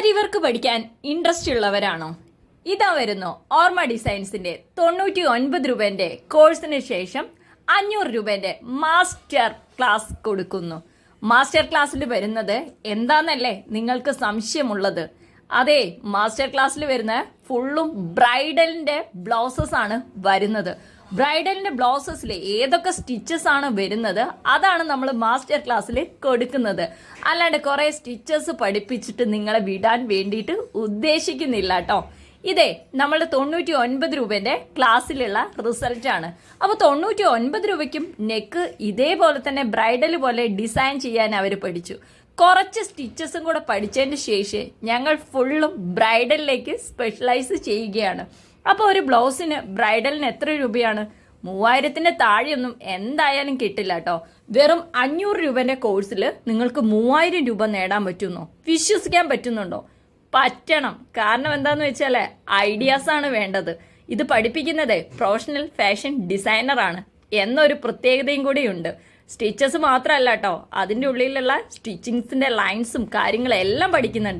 ആരി work പഠിക്കാൻ interest ഉള്ളവരാണോ? ഇതാ വരുന്നു ഓർമ്മ ഡിസൈൻസിന്റെ 99 രൂപന്റെ കോഴ്സിന് ശേഷം 500 രൂപന്റെ മാസ്റ്റർ ക്ലാസ് കൊടുക്കുന്നു. മാസ്റ്റർ ക്ലാസ്സിൽ വരുന്നത് എന്താന്നല്ലേ നിങ്ങൾക്ക് സംശയമുള്ളത്? അതെ, മാസ്റ്റർ ക്ലാസ്സിൽ വരുന്ന ഫുള്ളും ബ്രൈഡലിന്റെ ബ്ലൗസസ് ആണ് വരുന്നത്. ബ്രൈഡലിന്റെ ബ്ലൗസസിൽ ഏതൊക്കെ സ്റ്റിച്ചസ് ആണ് വരുന്നത് അതാണ് നമ്മൾ മാസ്റ്റർ ക്ലാസ്സിൽ കൊടുക്കുന്നത്. അല്ലാണ്ട് കുറെ സ്റ്റിച്ചസ് പഠിപ്പിച്ചിട്ട് നിങ്ങളെ വിടാൻ വേണ്ടിയിട്ട് ഉദ്ദേശിക്കുന്നില്ല കേട്ടോ. ഇതേ നമ്മളുടെ 99 രൂപന്റെ ക്ലാസ്സിലുള്ള റിസൾട്ട് ആണ്. അപ്പോൾ 99 രൂപയ്ക്കും നെക്ക് ഇതേപോലെ തന്നെ ബ്രൈഡൽ പോലെ ഡിസൈൻ ചെയ്യാൻ അവർ പഠിച്ചു. കുറച്ച് സ്റ്റിച്ചസും കൂടെ പഠിച്ചതിന് ശേഷം ഞങ്ങൾ ഫുള്ളും ബ്രൈഡലിലേക്ക് സ്പെഷ്യലൈസ് ചെയ്യുകയാണ്. അപ്പോൾ ഒരു ബ്ലൗസിന് ബ്രൈഡലിന് എത്ര രൂപയാണ്? 3000-ന്റെ താഴെയൊന്നും എന്തായാലും കിട്ടില്ല കേട്ടോ. വെറും 500 രൂപന്റെ കോഴ്സിൽ നിങ്ങൾക്ക് 3000 രൂപ നേടാൻ പറ്റുന്നോ? വിശ്വസിക്കാൻ പറ്റുന്നുണ്ടോ? പറ്റണം. കാരണം എന്താന്ന് വെച്ചാല് ഐഡിയാസ് ആണ് വേണ്ടത്. ഇത് പഠിപ്പിക്കുന്നത് പ്രൊഫഷണൽ ഫാഷൻ ഡിസൈനർ ആണ് എന്നൊരു പ്രത്യേകതയും കൂടിയുണ്ട്. സ്റ്റിച്ചസ് മാത്രമല്ല കേട്ടോ, അതിൻ്റെ ഉള്ളിലുള്ള സ്റ്റിച്ചിങ്സിന്റെ ലൈൻസും കാര്യങ്ങളും എല്ലാം പഠിക്കുന്നുണ്ട്.